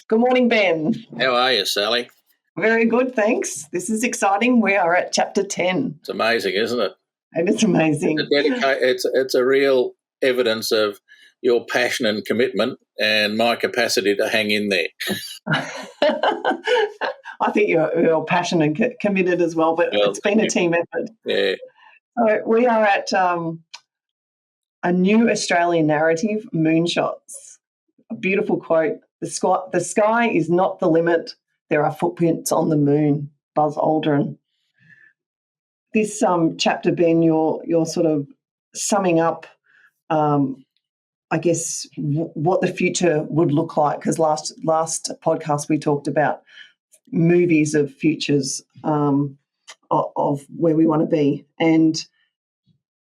Good morning, Ben. How are you, Sally? Very good, thanks. This is exciting. We are at chapter 10. It's amazing, isn't it? It is amazing. It's a real evidence of your passion and commitment and my capacity to hang in there. I think you're passionate and committed as well, but it's been a team effort. Yeah. So we are at a new Australian narrative, Moonshots. A beautiful quote. The sky is not the limit. There are footprints on the moon. Buzz Aldrin. This chapter, Ben, you're sort of summing up, I guess, what the future would look like. Because last podcast we talked about movies of futures of where we want to be, and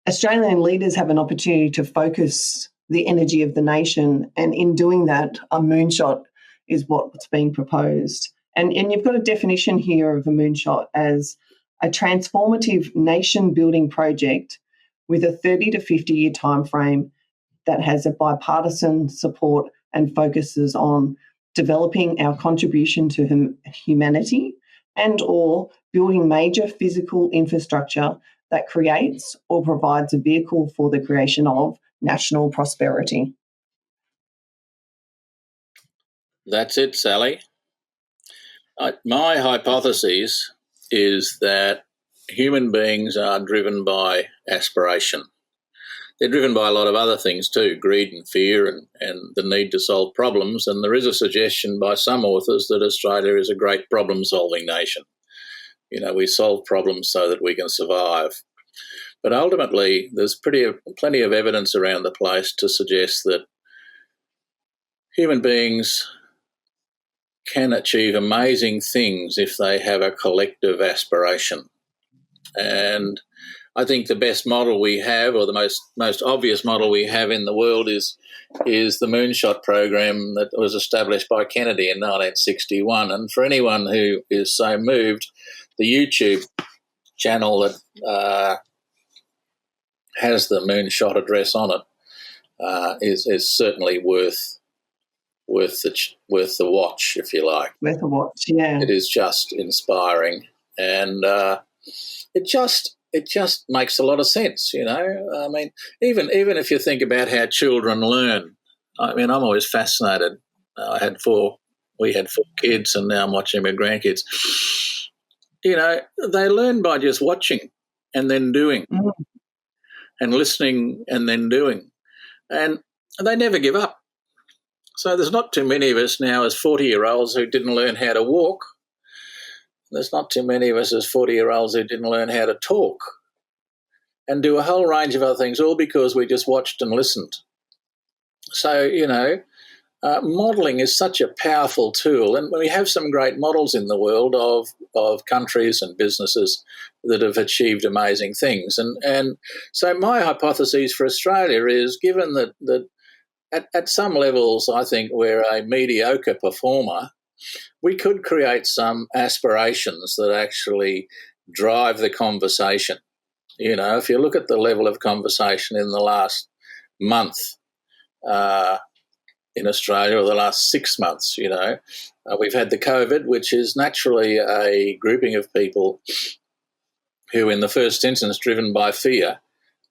Australian leaders have an opportunity to focus the energy of the nation, and in doing that, a moonshot is what's being proposed. And you've got a definition here of a moonshot as a transformative nation-building project with a 30 to 50-year time frame that has a bipartisan support and focuses on developing our contribution to humanity and or building major physical infrastructure that creates or provides a vehicle for the creation of national prosperity. That's it, Sally. My hypothesis is that human beings are driven by aspiration. They're driven by a lot of other things too, greed and fear and the need to solve problems. And there is a suggestion by some authors that Australia is a great problem-solving nation. You know, we solve problems so that we can survive. But ultimately, there's plenty of evidence around the place to suggest that human beings can achieve amazing things if they have a collective aspiration. And I think the best model we have, or the most obvious model we have in the world, is the Moonshot program that was established by Kennedy in 1961. And for anyone who is so moved, the YouTube channel that has the Moonshot address on it is certainly worth the watch, if you like. Worth a watch, yeah. It is just inspiring, and it just makes a lot of sense, you know. I mean, even if you think about how children learn, I mean, I'm always fascinated. We had four kids, and now I'm watching my grandkids. You know, they learn by just watching and then doing, and listening and then doing, and they never give up. So there's not too many of us now as 40-year-olds who didn't learn how to walk. There's not too many of us as 40-year-olds who didn't learn how to talk and do a whole range of other things, all because we just watched and listened. So, you know, modelling is such a powerful tool, and we have some great models in the world of countries and businesses that have achieved amazing things. And so my hypothesis for Australia is, given that at some levels I think we're a mediocre performer, we could create some aspirations that actually drive the conversation. You know, if you look at the level of conversation in the last month in Australia, or the last 6 months, you know, we've had the COVID, which is naturally a grouping of people who, in the first instance, driven by fear,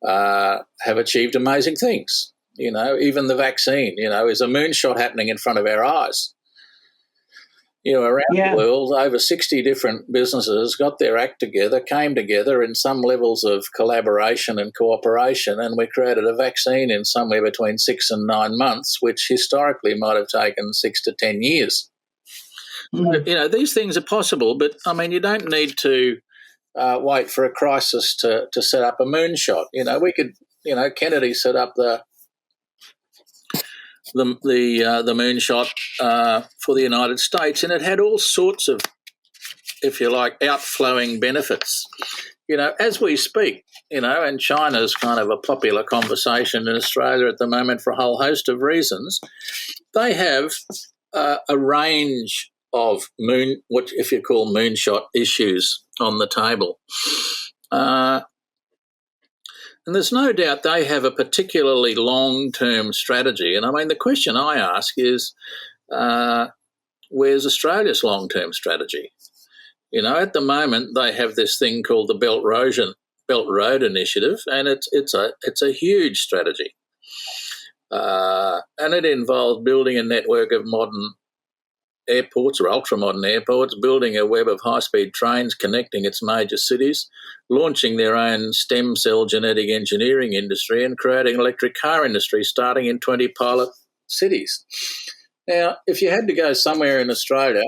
have achieved amazing things. You know, even the vaccine, you know, is a moonshot happening in front of our eyes. You know, around the world, over 60 different businesses got their act together, came together in some levels of collaboration and cooperation, and we created a vaccine in somewhere between 6 and 9 months, which historically might have taken 6 to 10 years. So, you know, these things are possible, but, I mean, you don't need to wait for a crisis to set up a moonshot. You know, we could, you know, Kennedy set up the moonshot for the United States, and it had all sorts of, if you like, outflowing benefits. You know, as we speak, you know, and China's kind of a popular conversation in Australia at the moment for a whole host of reasons, they have a range of what if you call moonshot issues on the table. And there's no doubt they have a particularly long-term strategy. And I mean, the question I ask is, where's Australia's long-term strategy? At the moment they have this thing called the Belt Road Initiative, and it's a huge strategy, and it involves building a network of modern airports or ultra-modern airports, building a web of high-speed trains connecting its major cities, launching their own stem cell genetic engineering industry, and creating an electric car industry starting in 20 pilot cities. Now, if you had to go somewhere in Australia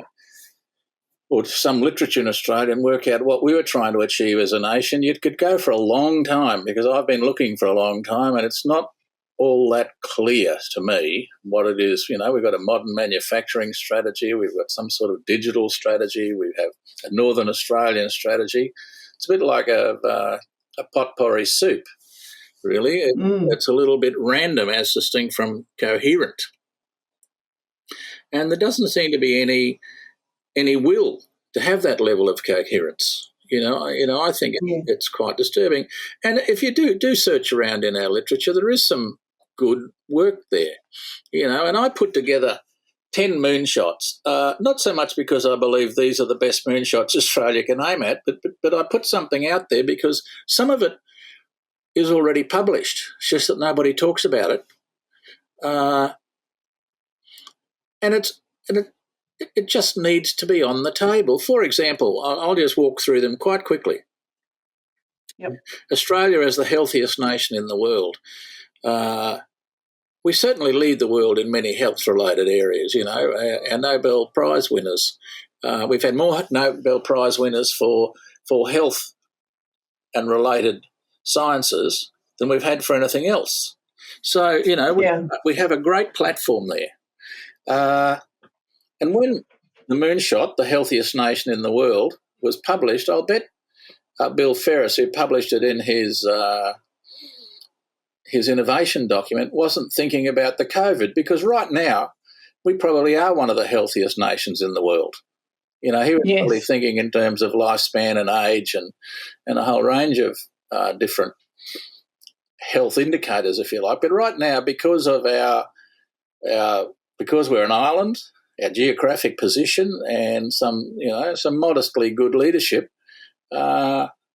or some literature in Australia and work out what we were trying to achieve as a nation, you could go for a long time, because I've been looking for a long time and it's not all that clear to me what it is. We've got a modern manufacturing strategy, we've got some sort of digital strategy, we have a Northern Australian strategy. It's a bit like a potpourri soup, really. It's a little bit random as distinct from coherent. And there doesn't seem to be any will to have that level of coherence. I think it's quite disturbing. And if you do search around in our literature, there is some good work there, and I put together 10 moonshots, not so much because I believe these are the best moonshots Australia can aim at, but I put something out there because some of it is already published. It's just that nobody talks about it. And it just needs to be on the table. For example, I'll just walk through them quite quickly. Yep. Australia as the healthiest nation in the world. We certainly lead the world in many health-related areas, our Nobel Prize winners. We've had more Nobel Prize winners for health and related sciences than we've had for anything else. So, we have a great platform there. And when the Moonshot, the healthiest nation in the world, was published, I'll bet Bill Ferris, who published it in his innovation document, wasn't thinking about the COVID, because right now we probably are one of the healthiest nations in the world. He was probably thinking in terms of lifespan and age and a whole range of different health indicators, if you like. But right now, because of because we're an island, our geographic position, and some modestly good leadership,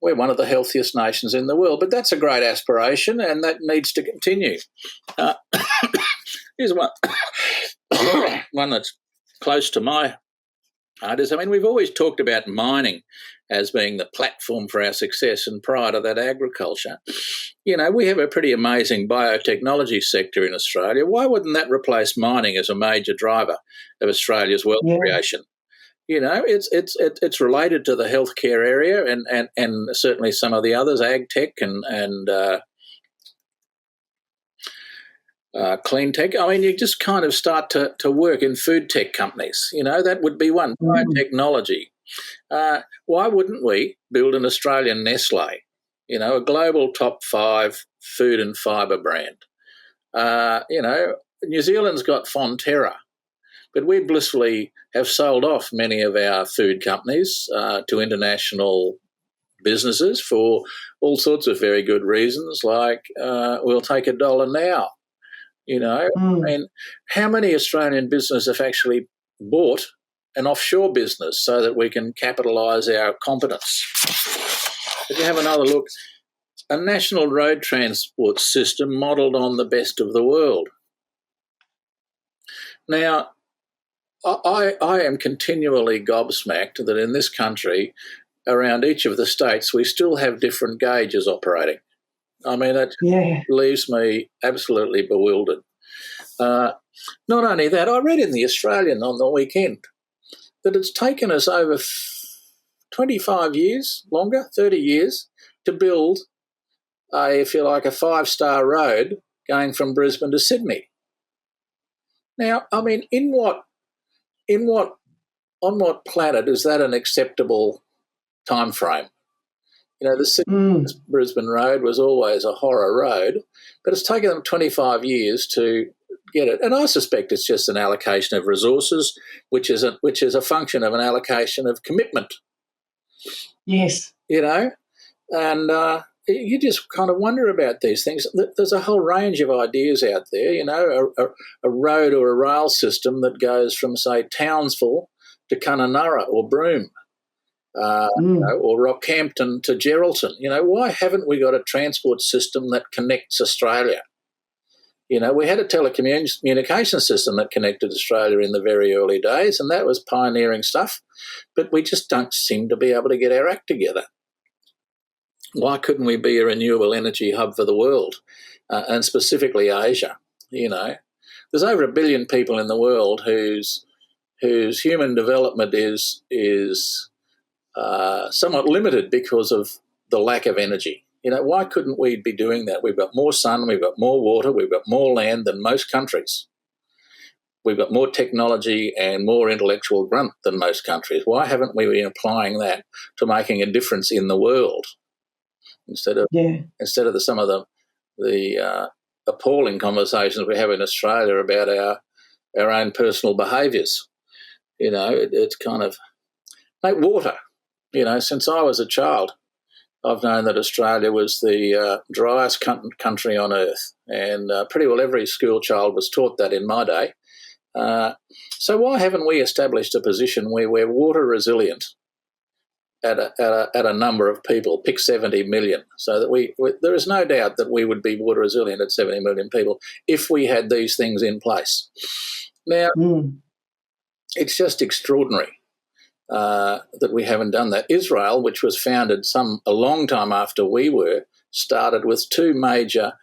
we're one of the healthiest nations in the world. But that's a great aspiration, and that needs to continue. Here's one that's close to my heart. We've always talked about mining as being the platform for our success, and prior to that, agriculture. We have a pretty amazing biotechnology sector in Australia. Why wouldn't that replace mining as a major driver of Australia's wealth creation? It's related to the healthcare area and certainly some of the others, ag tech and clean tech. You just kind of start to work in food tech companies. That would be one. Biotechnology. Why wouldn't we build an Australian Nestle, a global top 5 food and fibre brand? New Zealand's got Fonterra, but we blissfully have sold off many of our food companies to international businesses for all sorts of very good reasons, like we'll take $1 now. How many Australian businesses have actually bought an offshore business so that we can capitalise our competence? If you have another look, a national road transport system modelled on the best of the world. Now, I am continually gobsmacked that in this country, around each of the states, we still have different gauges operating. It leaves me absolutely bewildered. Not only that, I read in the Australian on the weekend that it's taken us over 25 years, longer, 30 years, to build a 5-star road going from Brisbane to Sydney. Now, on what planet is that an acceptable time frame? The Sydney-Brisbane road was always a horror road, but it's taken them 25 years to get it. And I suspect it's just an allocation of resources, which is a function of an allocation of commitment. Yes. And you just kind of wonder about these things. There's a whole range of ideas out there, a road or a rail system that goes from, say, Townsville to Kununurra or Broome, or Rockhampton to Geraldton. Why haven't we got a transport system that connects Australia? We had a telecommunication system that connected Australia in the very early days, and that was pioneering stuff, but we just don't seem to be able to get our act together. Why couldn't we be a renewable energy hub for the world, and specifically Asia? There's over 1 billion people in the world whose human development is somewhat limited because of the lack of energy. Why couldn't we be doing that? We've got more sun, we've got more water, we've got more land than most countries. We've got more technology and more intellectual grunt than most countries. Why haven't we been applying that to making a difference in the world instead of some of the appalling conversations we have in Australia about our own personal behaviours? It's kind of like water. Since I was a child, I've known that Australia was the driest country on earth, and pretty well every school child was taught that in my day. So why haven't we established a position where we're water resilient at a number of people, pick 70 million, so that there is no doubt that we would be water resilient at 70 million people if we had these things in place. Now, it's just extraordinary that we haven't done that. Israel, which was founded a long time after we were, started with two major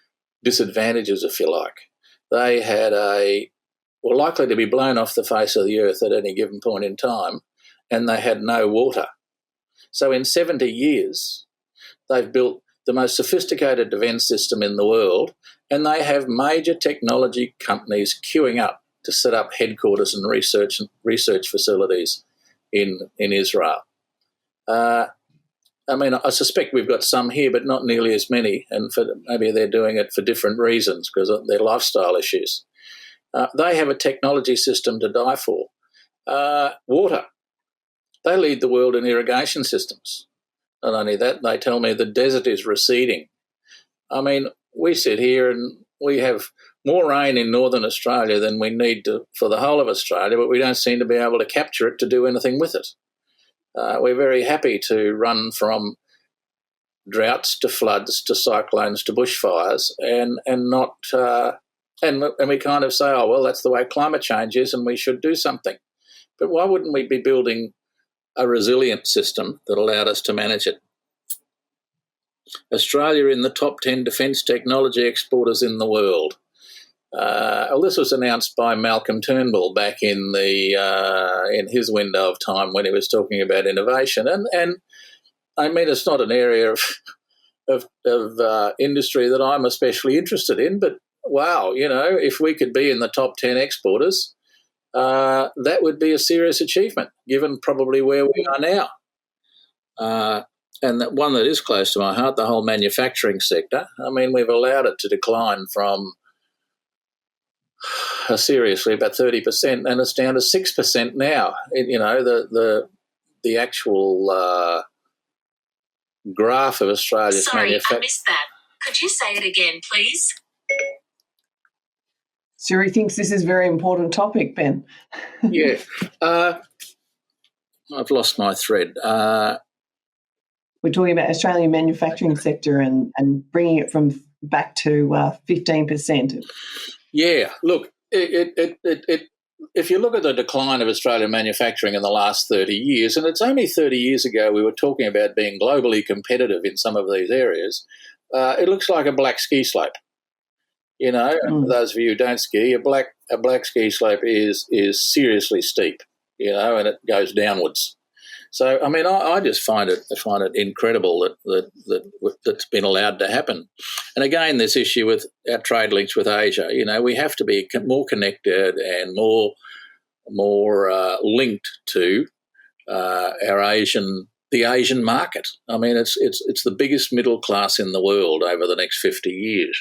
disadvantages, if you like. They were likely to be blown off the face of the earth at any given point in time, and they had no water. So in 70 years, they've built the most sophisticated defence system in the world, and they have major technology companies queuing up to set up headquarters and research facilities in Israel. I suspect we've got some here, but not nearly as many, and maybe they're doing it for different reasons because of their lifestyle issues. They have a technology system to die for. Water. They lead the world in irrigation systems. Not only that, they tell me the desert is receding. We sit here and we have more rain in northern Australia than we need for the whole of Australia, but we don't seem to be able to capture it to do anything with it. We're very happy to run from droughts to floods to cyclones to bushfires and we kind of say, oh, well, that's the way climate change is and we should do something. But why wouldn't we be building a resilient system that allowed us to manage it? Australia in the top 10 defence technology exporters in the world. This was announced by Malcolm Turnbull back in his window of time when he was talking about innovation. And it's not an area of industry that I'm especially interested in, but wow, if we could be in the top 10 exporters, that would be a serious achievement, given probably where we are now. And that one that is close to my heart, the whole manufacturing sector. We've allowed it to decline from seriously about 30%, and it's down to 6% now. The actual graph of Australia's manufacturing. I missed that. Could you say it again, please? Siri thinks this is a very important topic, Ben. Yeah. I've lost my thread. We're talking about Australian manufacturing sector and bringing it back to 15%. Yeah, look, if you look at the decline of Australian manufacturing in the last 30 years, and it's only 30 years ago we were talking about being globally competitive in some of these areas, it looks like a black ski slope. For those of you who don't ski, a black ski slope is seriously steep, and it goes downwards. So, I just find it incredible that's been allowed to happen. And again, this issue with our trade links with Asia, we have to be more connected and more linked to the Asian market. It's the biggest middle class in the world over the next 50 years.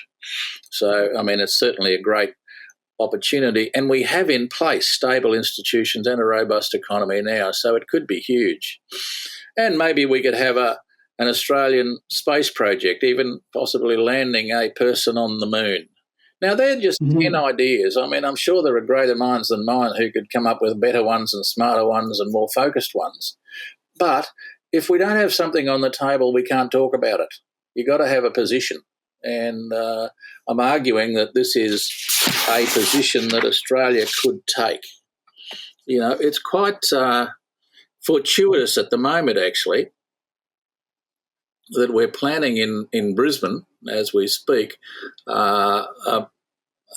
So, it's certainly a great opportunity, and we have in place stable institutions and a robust economy now, so it could be huge. And maybe we could have an Australian space project, even possibly landing a person on the moon. Now, they're just 10 ideas. I mean, I'm sure there are greater minds than mine who could come up with better ones and smarter ones and more focused ones. But if we don't have something on the table, we can't talk about it. You've got to have a position. And I'm arguing that this is a position that Australia could take. You know, it's quite fortuitous at the moment, actually, that we're planning in Brisbane, as we speak, an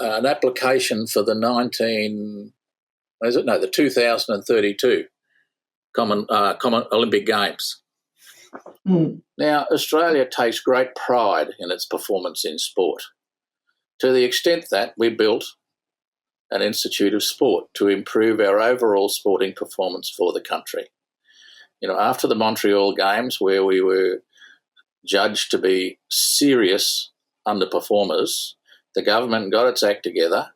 application for the 2032 Common Olympic Games. Now, Australia takes great pride in its performance in sport, to the extent that we built an Institute of Sport to improve our overall sporting performance for the country. You know, after the Montreal Games, where we were judged to be serious underperformers, the government got its act together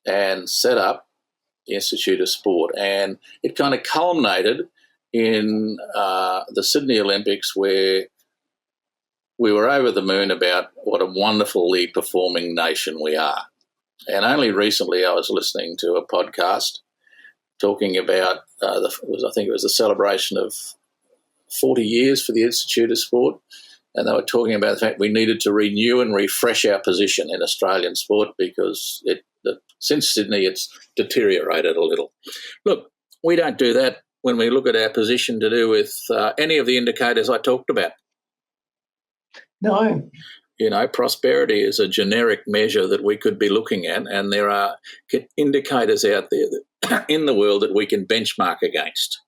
and set up the Institute of Sport. And it kind of culminated in the Sydney Olympics, where we were over the moon about what a wonderfully performing nation we are. And only recently I was listening to a podcast talking about, I think it was the celebration of 40 years for the Institute of Sport, and they were talking about the fact we needed to renew and refresh our position in Australian sport because since Sydney it's deteriorated a little. Look, we don't do that when we look at our position to do with any of the indicators I talked about. No. You know, prosperity is a generic measure that we could be looking at, and there are indicators out there that, in the world that we can benchmark against.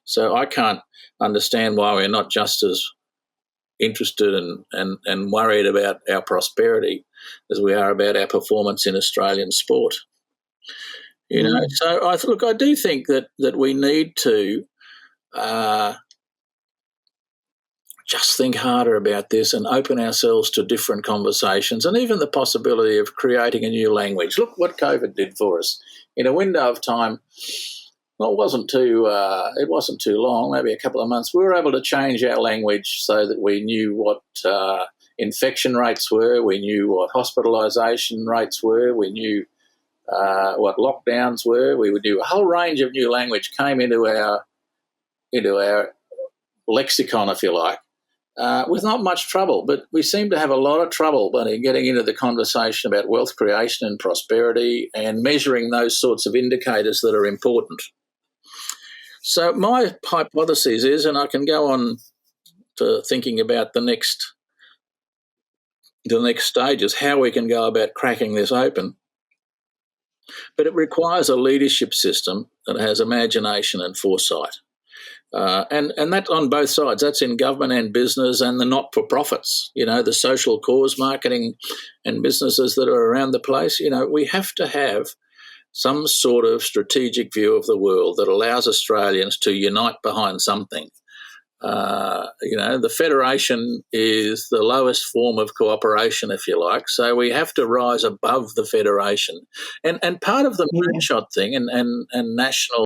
So I can't understand why we're not just as interested and worried about our prosperity as we are about our performance in Australian sport. You know, so I do think that we need to just think harder about this and open ourselves to different conversations, and even the possibility of creating a new language. Look what COVID did for us. In a window of time, well, it wasn't too long, maybe a couple of months, we were able to change our language so that we knew what infection rates were, we knew what hospitalisation rates were, we knew what lockdowns were, we knew a whole range of new language came into our lexicon, if you like, with not much trouble. But we seem to have a lot of trouble getting into the conversation about wealth creation and prosperity and measuring those sorts of indicators that are important. So my hypothesis is, and I can go on to thinking about the next stages, how we can go about cracking this open, but it requires a leadership system that has imagination and foresight. And that's on both sides. That's in government and business and the not-for-profits, you know, the social cause marketing and businesses that are around the place. You know, we have to have some sort of strategic view of the world that allows Australians to unite behind something. You know, the federation is the lowest form of cooperation, if you like, so we have to rise above the federation. And part of the moonshot thing and national